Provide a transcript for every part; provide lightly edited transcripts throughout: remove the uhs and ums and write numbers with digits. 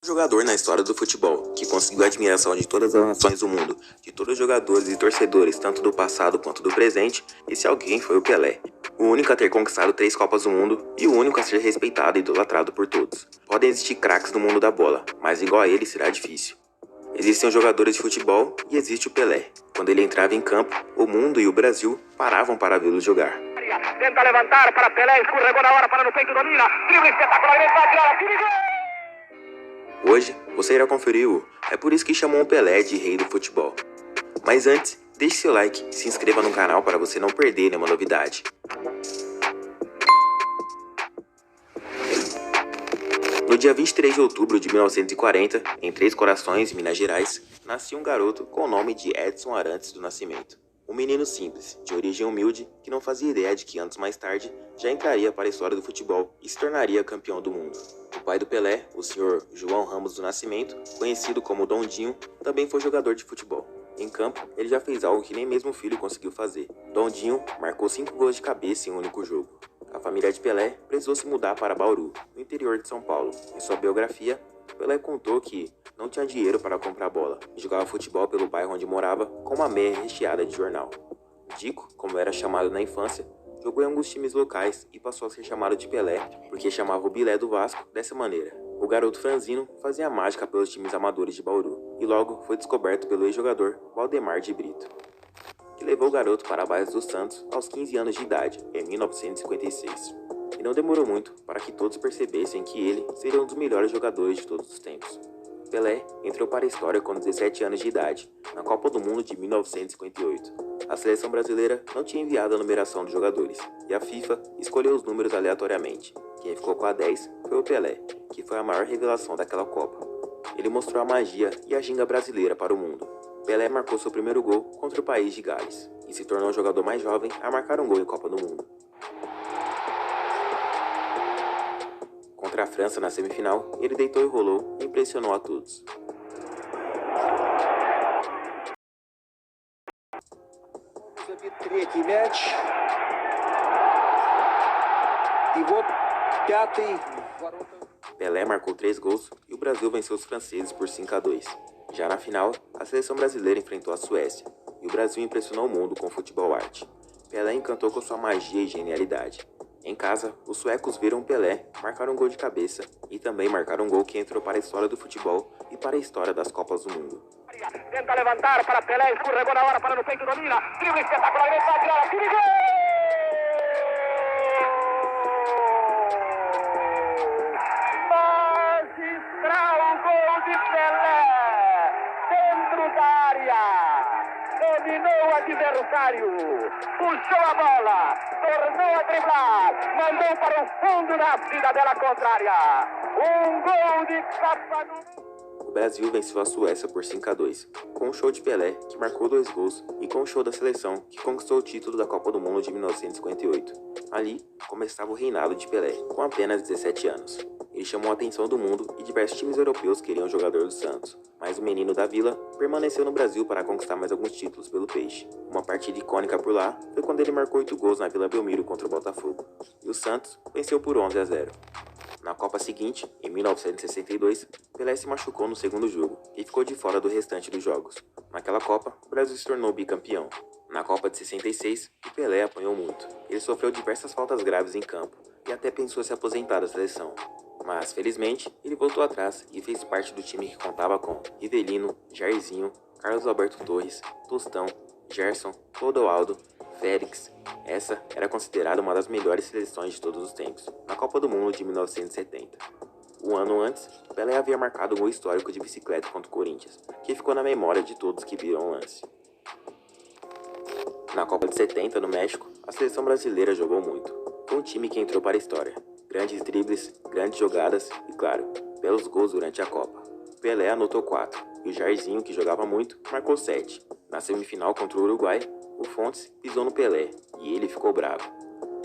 Jogador na história do futebol, que conseguiu a admiração de todas as nações do mundo, de todos os jogadores e torcedores, tanto do passado quanto do presente, esse alguém foi o Pelé. O único a ter conquistado 3 Copas do Mundo e o único a ser respeitado e idolatrado por todos. Podem existir craques no mundo da bola, mas igual a ele será difícil. Existem os jogadores de futebol e existe o Pelé. Quando ele entrava em campo, o mundo e o Brasil paravam para vê-lo jogar. Tenta levantar para Pelé, escorregou na hora para no peito, domina, drible espetacular, ele vai tirar aqui, gol! Hoje, você irá conferir é por isso que chamam o Pelé de rei do futebol. Mas antes, deixe seu like e se inscreva no canal para você não perder nenhuma novidade. No dia 23 de outubro de 1940, em Três Corações, Minas Gerais, nascia um garoto com o nome de Edson Arantes do Nascimento. Um menino simples, de origem humilde, que não fazia ideia de que anos mais tarde já entraria para a história do futebol e se tornaria campeão do mundo. O pai do Pelé, o senhor João Ramos do Nascimento, conhecido como Dondinho, também foi jogador de futebol. Em campo, ele já fez algo que nem mesmo o filho conseguiu fazer. Dondinho marcou 5 gols de cabeça em um único jogo. A família de Pelé precisou se mudar para Bauru, no interior de São Paulo. Em sua biografia, Pelé contou que não tinha dinheiro para comprar bola e jogava futebol pelo bairro onde morava com uma meia recheada de jornal. Dico, como era chamado na infância, jogou em alguns times locais e passou a ser chamado de Pelé porque chamava o Bilé do Vasco dessa maneira. O garoto franzino fazia mágica pelos times amadores de Bauru e logo foi descoberto pelo ex-jogador Valdemar de Brito, que levou o garoto para a base do Santos aos 15 anos de idade, em 1956. E não demorou muito para que todos percebessem que ele seria um dos melhores jogadores de todos os tempos. Pelé entrou para a história com 17 anos de idade, na Copa do Mundo de 1958. A seleção brasileira não tinha enviado a numeração dos jogadores, e a FIFA escolheu os números aleatoriamente. Quem ficou com a 10 foi o Pelé, que foi a maior revelação daquela Copa. Ele mostrou a magia e a ginga brasileira para o mundo. Pelé marcou seu primeiro gol contra o país de Gales, e se tornou o jogador mais jovem a marcar um gol em Copa do Mundo. Contra a França na semifinal, ele deitou e rolou e impressionou a todos. Pelé marcou 3 gols e o Brasil venceu os franceses por 5-2. Já na final, a seleção brasileira enfrentou a Suécia e o Brasil impressionou o mundo com o futebol arte. Pelé encantou com sua magia e genialidade. Em casa, os suecos viram Pelé marcar um gol de cabeça e também marcar um gol que entrou para a história do futebol e para a história das Copas do Mundo. Tenta levantar para Pelé, escorregou na hora para no peito, domina, drible espetacular, ele vai tirar aqui, gol! Magistral gol de Pelé, dentro da área, dominou o adversário, puxou a bola, tornou a driblar, mandou para o fundo da cidadela contrária, um gol de Copa do Mundo. O Brasil venceu a Suécia por 5-2, com o show de Pelé, que marcou 2 gols, e com o show da seleção, que conquistou o título da Copa do Mundo de 1958. Ali, começava o reinado de Pelé, com apenas 17 anos. Ele chamou a atenção do mundo e diversos times europeus queriam o jogador do Santos, mas o menino da Vila permaneceu no Brasil para conquistar mais alguns títulos pelo Peixe. Uma partida icônica por lá foi quando ele marcou 8 gols na Vila Belmiro contra o Botafogo, e o Santos venceu por 11-0. Na Copa seguinte, em 1962, Pelé se machucou no segundo jogo e ficou de fora do restante dos jogos. Naquela Copa, o Brasil se tornou bicampeão. Na Copa de 66, o Pelé apanhou muito. Ele sofreu diversas faltas graves em campo e até pensou se aposentar da seleção. Mas, felizmente, ele voltou atrás e fez parte do time que contava com Rivelino, Jairzinho, Carlos Alberto Torres, Tostão, Gerson, Clodoaldo, Félix. Essa era considerada uma das melhores seleções de todos os tempos, na Copa do Mundo de 1970. Um ano antes, Pelé havia marcado um gol histórico de bicicleta contra o Corinthians, que ficou na memória de todos que viram o lance. Na Copa de 70, no México, a seleção brasileira jogou muito. Foi um time que entrou para a história. Grandes dribles, grandes jogadas e, claro, belos gols durante a Copa. Pelé anotou 4, e o Jairzinho, que jogava muito, marcou 7. Na semifinal contra o Uruguai, o Fontes pisou no Pelé, e ele ficou bravo.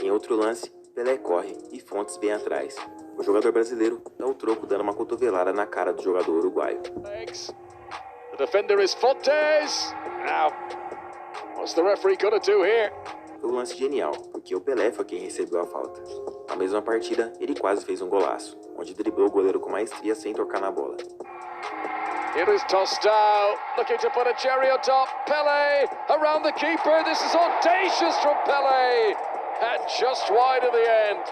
Em outro lance, Pelé corre e Fontes vem atrás. O jogador brasileiro dá o troco dando uma cotovelada na cara do jogador uruguaio. The defender is Fontes. Now, what's the referee going to do here? foi um lance genial, porque o Pelé foi quem recebeu a falta. Na mesma partida, ele quase fez um golaço, onde driblou o goleiro com maestria sem tocar na bola. It is tossed down, looking to put a cherry on top. Pelé around the keeper. This is audacious from Pelé, and just wide in the end.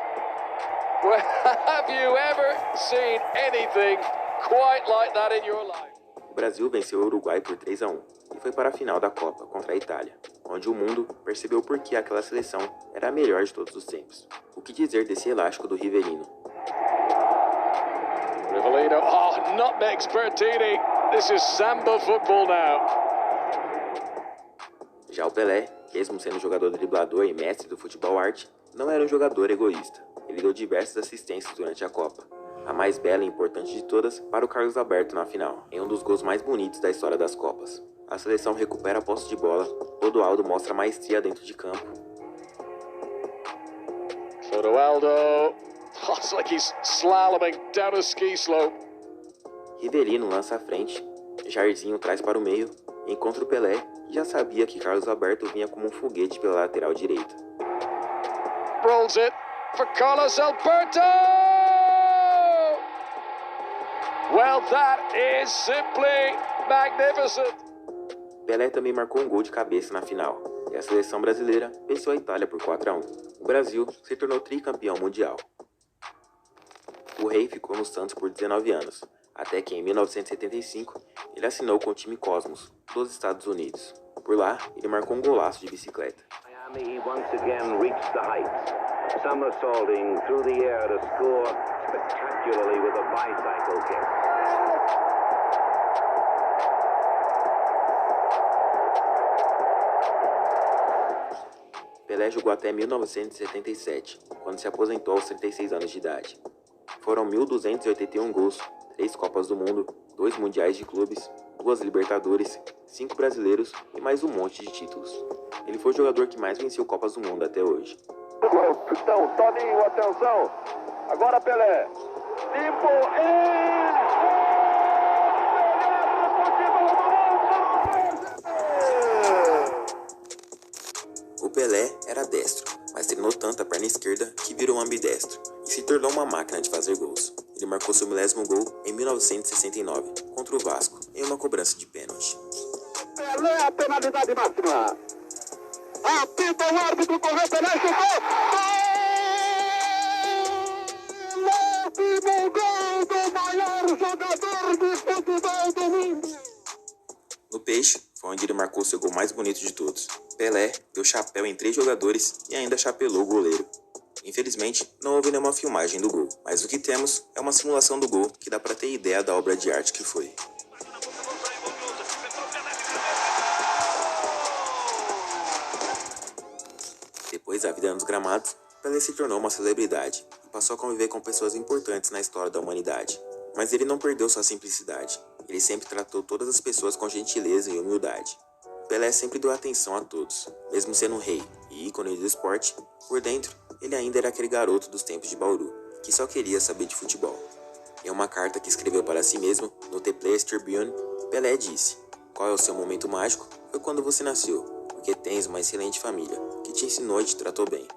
Well, have you ever seen anything quite like that in your life? O Brasil venceu o Uruguai por 3-1 e foi para a final da Copa contra a Itália, onde o mundo percebeu por que aquela seleção era a melhor de todos os tempos. O que dizer desse elástico do Rivelino? Rivelino, oh, nutmeg Bertini. This is samba football now. Já o Pelé, mesmo sendo jogador driblador e mestre do futebol arte, não era um jogador egoísta. Ele deu diversas assistências durante a Copa, a mais bela e importante de todas para o Carlos Alberto na final, em um dos gols mais bonitos da história das Copas. A seleção recupera a posse de bola, Clodoaldo mostra maestria dentro de campo. Clodoaldo, oh, it's like he's slaloming down a ski slope. Rivelino lança à frente, Jairzinho traz para o meio, encontra o Pelé e já sabia que Carlos Alberto vinha como um foguete pela lateral direita. Rolls it for Carlos Alberto! Well, that is simply magnificent. Pelé também marcou um gol de cabeça na final, e a seleção brasileira venceu a Itália por 4-1. O Brasil se tornou tricampeão mundial. O rei ficou no Santos por 19 anos, até que em 1975 ele assinou com o time Cosmos, dos Estados Unidos. Por lá, ele marcou um golaço de bicicleta. Miami once again reached the heights, somersaulting through the air to score spectacularly with a bicycle kick. Pelé jogou até 1977, quando se aposentou aos 36 anos de idade. Foram 1.281 gols, 3 Copas do Mundo, 2 Mundiais de Clubes, 2 Libertadores, 5 brasileiros e mais um monte de títulos. Ele foi o jogador que mais venceu Copas do Mundo até hoje. Então, Toninho, atenção. Agora Pelé. Limpo O Pelé era destro, mas treinou tanto a perna esquerda que virou ambidestro e se tornou uma máquina de fazer gols. Ele marcou seu 10º gol em 1969, contra o Vasco, em uma cobrança de pênalti. Pelé, a penalidade máxima. Apita o árbitro, correu, Pelé chutou. Último gol do maior jogador de futebol do mundo. No Peixe, foi onde ele marcou seu gol mais bonito de todos. Pelé deu chapéu em 3 jogadores e ainda chapelou o goleiro. Infelizmente, não houve nenhuma filmagem do gol, mas o que temos é uma simulação do gol que dá pra ter ideia da obra de arte que foi. Depois da vida nos gramados, Pelé se tornou uma celebridade e passou a conviver com pessoas importantes na história da humanidade. Mas ele não perdeu sua simplicidade. Ele sempre tratou todas as pessoas com gentileza e humildade. Pelé sempre deu atenção a todos, mesmo sendo um rei e ícone do esporte. Por dentro, ele ainda era aquele garoto dos tempos de Bauru, que só queria saber de futebol. Em uma carta que escreveu para si mesmo, no The Players Tribune, Pelé disse: "Qual é o seu momento mágico? Foi quando você nasceu, porque tens uma excelente família, que te ensinou e te tratou bem.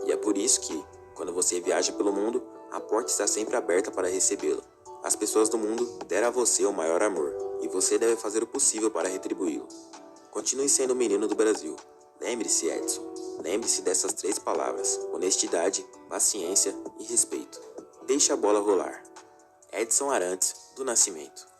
E é por isso que, quando você viaja pelo mundo, a porta está sempre aberta para recebê-lo. As pessoas do mundo deram a você o maior amor, e você deve fazer o possível para retribuí-lo. Continue sendo o menino do Brasil. Lembre-se, Edson. Lembre-se dessas 3 palavras: honestidade, paciência e respeito. Deixe a bola rolar." Edson Arantes, do Nascimento.